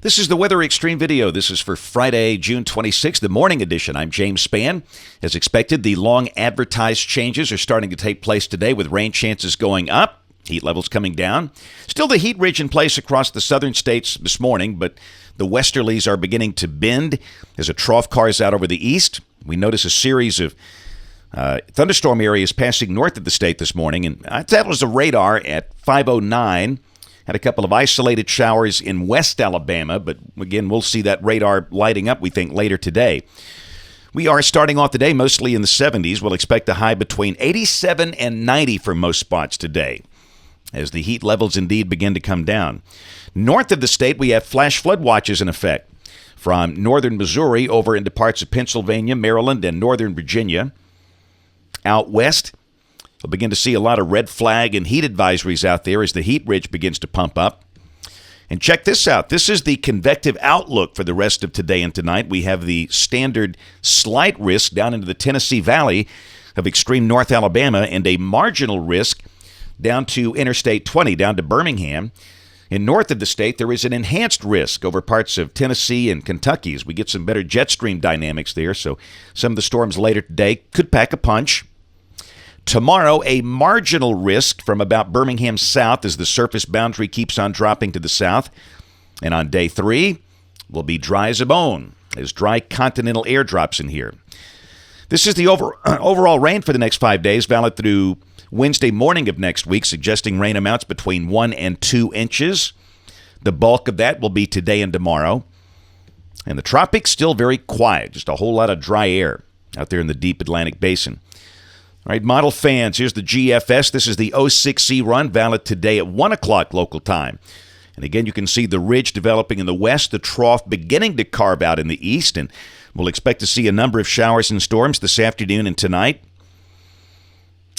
This is the Weather Xtreme video. This is for Friday, June 26th, the morning edition. I'm James Spann. As expected, the long advertised changes are starting to take place today with rain chances going up, heat levels coming down. Still the heat ridge in place across the southern states this morning, but the westerlies are beginning to bend as a trough cars out over the east. We notice a series of thunderstorm areas passing north of the state this morning, and that was the radar at 5:09. Had a couple of isolated showers in West Alabama, but again, we'll see that radar lighting up, we think, later today. We are starting off the day mostly in the 70s. We'll expect a high between 87 and 90 for most spots today, as the heat levels indeed begin to come down. North of the state, we have flash flood watches in effect from northern Missouri over into parts of Pennsylvania, Maryland, and northern Virginia. Out west, we'll begin to see a lot of red flag and heat advisories out there as the heat ridge begins to pump up. And check this out. This is the convective outlook for the rest of today and tonight. We have the standard slight risk down into the Tennessee Valley of extreme North Alabama and a marginal risk down to Interstate 20, down to Birmingham. And north of the state, there is an enhanced risk over parts of Tennessee and Kentucky as we get some better jet stream dynamics there. So some of the storms later today could pack a punch. Tomorrow, a marginal risk from about Birmingham south as the surface boundary keeps on dropping to the south. And on day 3, will be dry as a bone as dry continental air drops in here. This is the overall rain for the next 5 days, valid through Wednesday morning of next week, suggesting rain amounts between 1 and 2 inches. The bulk of that will be today and tomorrow. And the tropics still very quiet, just a whole lot of dry air out there in the deep Atlantic basin. All right, model fans, here's the GFS. This is the 06C run, valid today at 1 o'clock local time. And again, you can see the ridge developing in the west, the trough beginning to carve out in the east, and we'll expect to see a number of showers and storms this afternoon and tonight.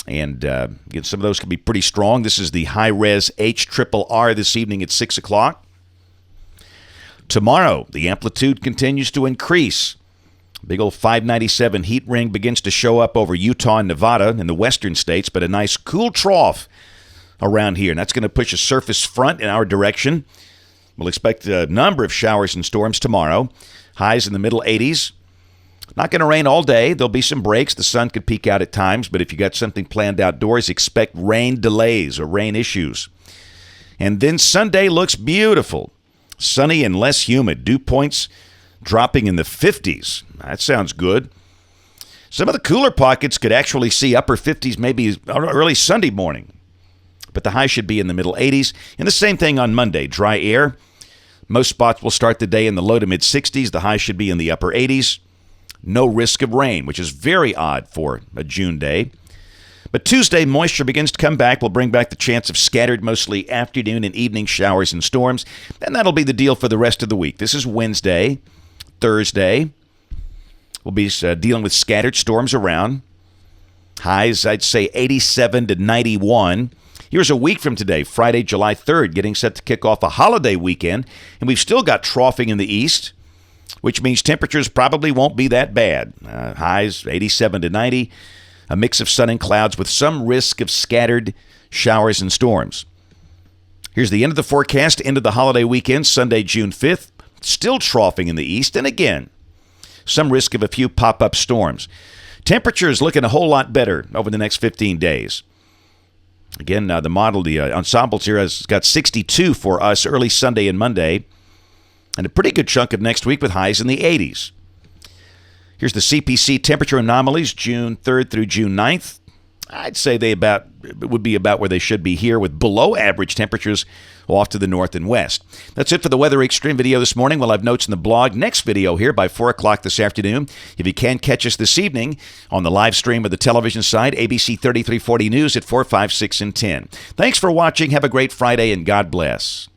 And again, some of those can be pretty strong. This is the high-res HRRR this evening at 6 o'clock. Tomorrow, the amplitude continues to increase. Big old 597 heat ring begins to show up over Utah and Nevada in the western states, but a nice cool trough around here. And that's going to push a surface front in our direction. We'll expect a number of showers and storms tomorrow. Highs in the middle 80s. Not going to rain all day. There'll be some breaks. The sun could peek out at times, but if you got something planned outdoors, expect rain delays or rain issues. And then Sunday looks beautiful. Sunny and less humid. Dew points dropping in the 50s. That sounds good. Some of the cooler pockets could actually see upper 50s maybe early Sunday morning. But the high should be in the middle 80s. And the same thing on Monday. Dry air. Most spots will start the day in the low to mid 60s. The high should be in the upper 80s. No risk of rain, which is very odd for a June day. But Tuesday, moisture begins to come back. We'll bring back the chance of scattered, mostly afternoon and evening showers and storms. And that'll be the deal for the rest of the week. This is Wednesday. Thursday, we'll be dealing with scattered storms around. Highs, I'd say 87 to 91. Here's a week from today, Friday, July 3rd, getting set to kick off a holiday weekend. And we've still got troughing in the east, which means temperatures probably won't be that bad. Highs 87 to 90, a mix of sun and clouds with some risk of scattered showers and storms. Here's the end of the forecast, end of the holiday weekend, Sunday, June 5th. Still troughing in the east, and again, some risk of a few pop-up storms. Temperatures looking a whole lot better over the next 15 days. Again, the model, the ensembles here has got 62 for us early Sunday and Monday, and a pretty good chunk of next week with highs in the 80s. Here's the CPC temperature anomalies, June 3rd through June 9th. I'd say they would be about where they should be here, with below average temperatures off to the north and west. That's it for the Weather Xtreme video this morning. We'll have notes in the blog. Next video here by 4 o'clock this afternoon. If you can catch us this evening on the live stream of the television side, ABC 3340 News at 4, 5, 6, and 10. Thanks for watching. Have a great Friday, and God bless.